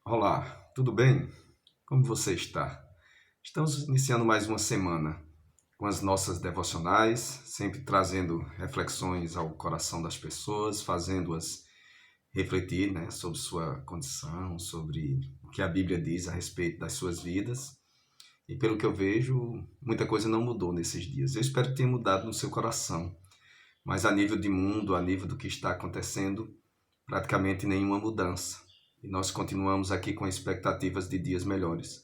Olá, tudo bem? Como você está? Estamos iniciando mais uma semana com as nossas devocionais, sempre trazendo reflexões ao coração das pessoas, fazendo-as refletir, sobre sua condição, sobre o que a Bíblia diz a respeito das suas vidas. E pelo que eu vejo, muita coisa não mudou nesses dias. Eu espero que tenha mudado no seu coração, mas a nível de mundo, a nível do que está acontecendo, praticamente nenhuma mudança. E nós continuamos aqui com expectativas de dias melhores.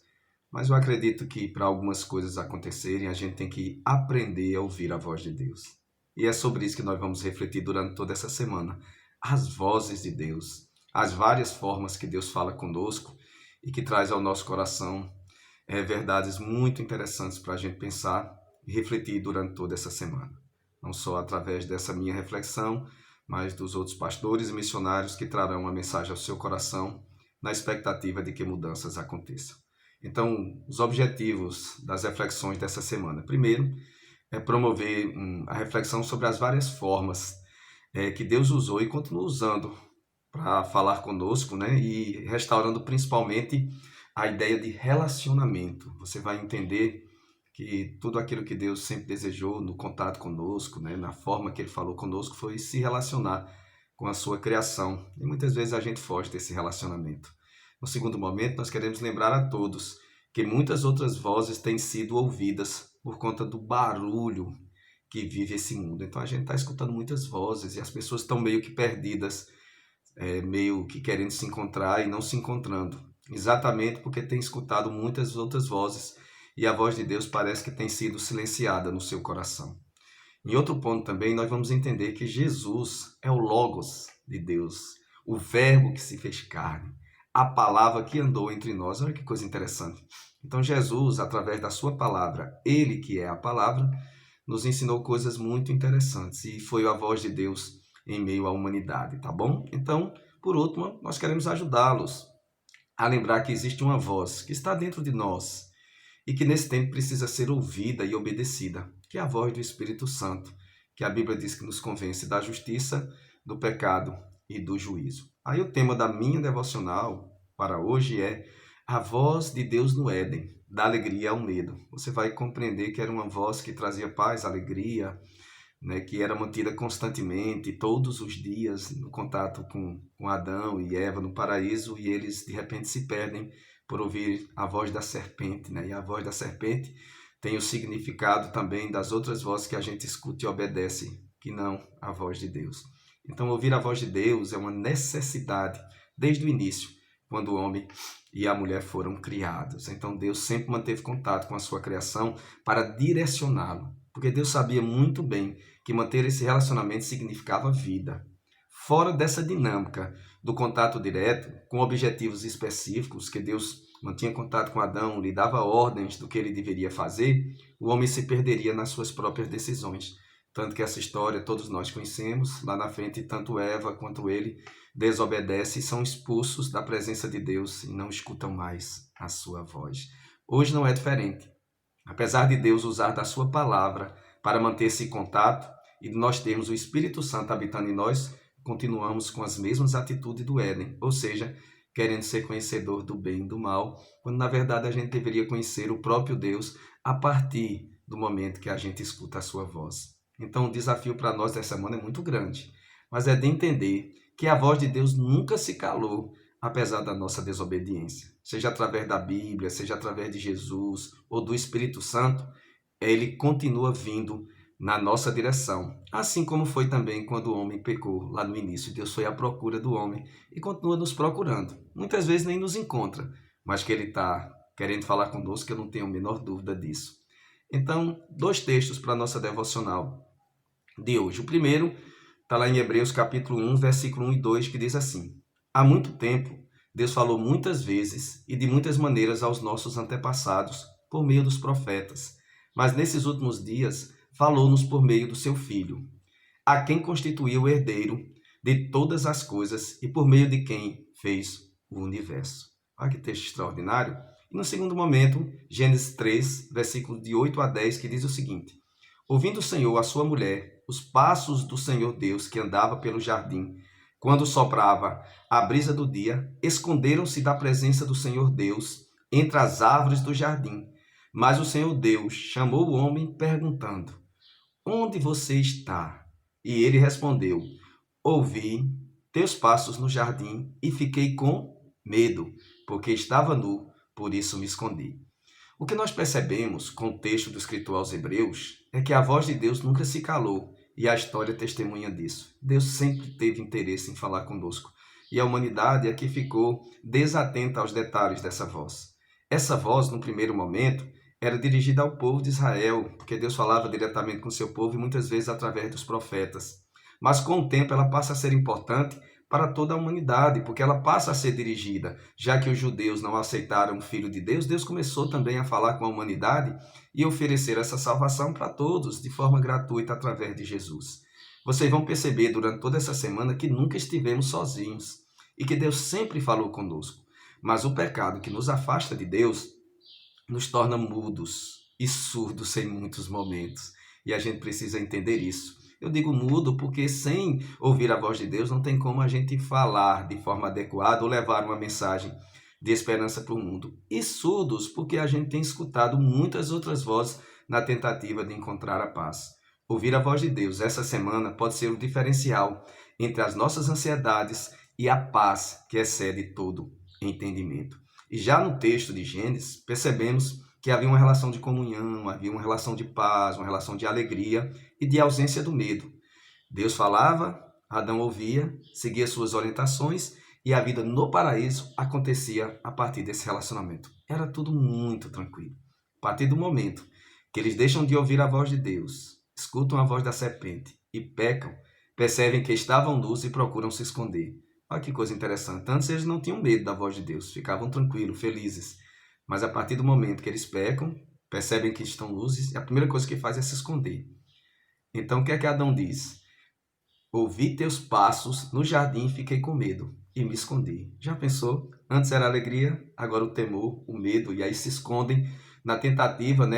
Mas eu acredito que para algumas coisas acontecerem, a gente tem que aprender a ouvir a voz de Deus. E é sobre isso que nós vamos refletir durante toda essa semana. As vozes de Deus, as várias formas que Deus fala conosco e que traz ao nosso coração verdades muito interessantes para a gente pensar e refletir durante toda essa semana. Não só através dessa minha reflexão, mas dos outros pastores e missionários que trarão uma mensagem ao seu coração na expectativa de que mudanças aconteçam. Então, os objetivos das reflexões dessa semana. Primeiro, é promover a reflexão sobre as várias formas que Deus usou e continua usando para falar conosco, e restaurando principalmente a ideia de relacionamento. Você vai entender que tudo aquilo que Deus sempre desejou no contato conosco, na forma que Ele falou conosco, foi se relacionar com a sua criação. E muitas vezes a gente foge desse relacionamento. No segundo momento, nós queremos lembrar a todos que muitas outras vozes têm sido ouvidas por conta do barulho que vive esse mundo. Então a gente está escutando muitas vozes e as pessoas estão meio que perdidas, meio que querendo se encontrar e não se encontrando. Exatamente porque tem escutado muitas outras vozes e a voz de Deus parece que tem sido silenciada no seu coração. Em outro ponto também, nós vamos entender que Jesus é o Logos de Deus, o Verbo que se fez carne, a palavra que andou entre nós. Olha que coisa interessante. Então Jesus, através da sua palavra, ele que é a palavra, nos ensinou coisas muito interessantes e foi a voz de Deus em meio à humanidade, tá bom? Então, por último, nós queremos ajudá-los a lembrar que existe uma voz que está dentro de nós e que nesse tempo precisa ser ouvida e obedecida, que é a voz do Espírito Santo, que a Bíblia diz que nos convence da justiça, do pecado e do juízo. Aí o tema da minha devocional para hoje é a voz de Deus no Éden, da alegria ao medo. Você vai compreender que era uma voz que trazia paz, alegria, que era mantida constantemente, todos os dias, no contato com Adão e Eva no paraíso, e eles de repente se perdem por ouvir a voz da serpente, E a voz da serpente tem o significado também das outras vozes que a gente escuta e obedece, que não a voz de Deus. Então, ouvir a voz de Deus é uma necessidade desde o início, quando o homem e a mulher foram criados. Então, Deus sempre manteve contato com a sua criação para direcioná-lo, porque Deus sabia muito bem que manter esse relacionamento significava vida. Fora dessa dinâmica do contato direto, com objetivos específicos, que Deus mantinha contato com Adão, lhe dava ordens do que ele deveria fazer, o homem se perderia nas suas próprias decisões. Tanto que essa história todos nós conhecemos, lá na frente, tanto Eva quanto ele desobedecem e são expulsos da presença de Deus e não escutam mais a sua voz. Hoje não é diferente. Apesar de Deus usar da sua palavra para manter esse contato e de nós termos o Espírito Santo habitando em nós, continuamos com as mesmas atitudes do Éden, ou seja, querendo ser conhecedor do bem e do mal, quando na verdade a gente deveria conhecer o próprio Deus a partir do momento que a gente escuta a sua voz. Então o desafio para nós dessa semana é muito grande, mas é de entender que a voz de Deus nunca se calou, apesar da nossa desobediência. Seja através da Bíblia, seja através de Jesus ou do Espírito Santo, ele continua vindo na nossa direção. Assim como foi também quando o homem pecou lá no início. Deus foi à procura do homem e continua nos procurando. Muitas vezes nem nos encontra, mas que ele está querendo falar conosco, eu não tenho a menor dúvida disso. Então, dois textos para a nossa devocional de hoje. O primeiro está lá em Hebreus capítulo 1, versículo 1 e 2, que diz assim: Há muito tempo, Deus falou muitas vezes e de muitas maneiras aos nossos antepassados por meio dos profetas, mas nesses últimos dias falou-nos por meio do seu Filho, a quem constituiu o herdeiro de todas as coisas e por meio de quem fez o universo. Olha que texto extraordinário. E no segundo momento, Gênesis 3, versículos de 8 a 10, que diz o seguinte: Ouvindo o Senhor a sua mulher, os passos do Senhor Deus que andava pelo jardim, Quando soprava a brisa do dia, esconderam-se da presença do Senhor Deus entre as árvores do jardim. Mas o Senhor Deus chamou o homem, perguntando: Onde você está? E ele respondeu: Ouvi teus passos no jardim e fiquei com medo, porque estava nu, por isso me escondi. O que nós percebemos com o texto do escritor aos Hebreus é que a voz de Deus nunca se calou e a história testemunha disso. Deus sempre teve interesse em falar conosco e a humanidade é que ficou desatenta aos detalhes dessa voz. Essa voz, no primeiro momento, era dirigida ao povo de Israel, porque Deus falava diretamente com o seu povo e muitas vezes através dos profetas. Mas com o tempo ela passa a ser importante para toda a humanidade, porque ela passa a ser dirigida. Já que os judeus não aceitaram o Filho de Deus, Deus começou também a falar com a humanidade e oferecer essa salvação para todos, de forma gratuita, através de Jesus. Vocês vão perceber durante toda essa semana que nunca estivemos sozinhos e que Deus sempre falou conosco. Mas o pecado que nos afasta de Deus nos torna mudos e surdos em muitos momentos. E a gente precisa entender isso. Eu digo mudo porque sem ouvir a voz de Deus não tem como a gente falar de forma adequada ou levar uma mensagem de esperança para o mundo. E surdos porque a gente tem escutado muitas outras vozes na tentativa de encontrar a paz. Ouvir a voz de Deus essa semana pode ser o diferencial entre as nossas ansiedades e a paz que excede todo entendimento. E já no texto de Gênesis, percebemos que havia uma relação de comunhão, havia uma relação de paz, uma relação de alegria e de ausência do medo. Deus falava, Adão ouvia, seguia suas orientações e a vida no paraíso acontecia a partir desse relacionamento. Era tudo muito tranquilo. A partir do momento que eles deixam de ouvir a voz de Deus, escutam a voz da serpente e pecam, percebem que estavam nus e procuram se esconder. Olha que coisa interessante. Antes eles não tinham medo da voz de Deus, ficavam tranquilos, felizes. Mas a partir do momento que eles pecam, percebem que estão nus, a primeira coisa que faz é se esconder. Então o que é que Adão diz? Ouvi teus passos no jardim e fiquei com medo e me escondi. Já pensou? Antes era alegria, agora o temor, o medo, e aí se escondem na tentativa,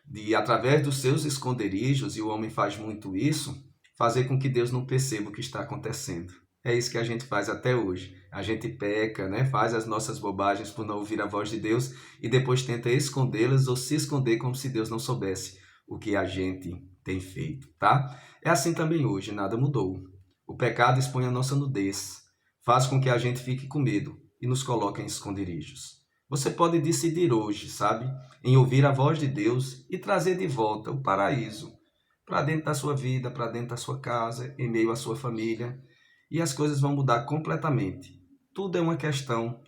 de através dos seus esconderijos, e o homem faz muito isso, fazer com que Deus não perceba o que está acontecendo. É isso que a gente faz até hoje. A gente peca, faz as nossas bobagens por não ouvir a voz de Deus e depois tenta escondê-las ou se esconder como se Deus não soubesse o que a gente tem feito, tá? É assim também hoje, nada mudou. O pecado expõe a nossa nudez, faz com que a gente fique com medo e nos coloque em esconderijos. Você pode decidir hoje, sabe, em ouvir a voz de Deus e trazer de volta o paraíso para dentro da sua vida, para dentro da sua casa, em meio à sua família, e as coisas vão mudar completamente. Tudo é uma questão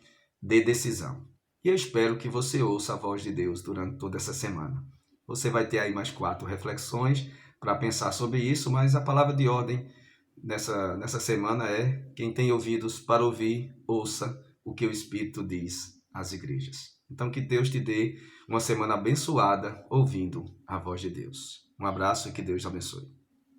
de decisão. E eu espero que você ouça a voz de Deus durante toda essa semana. Você vai ter aí mais 4 reflexões para pensar sobre isso, mas a palavra de ordem nessa semana é: quem tem ouvidos para ouvir, ouça o que o Espírito diz às igrejas. Então que Deus te dê uma semana abençoada ouvindo a voz de Deus. Um abraço e que Deus te abençoe.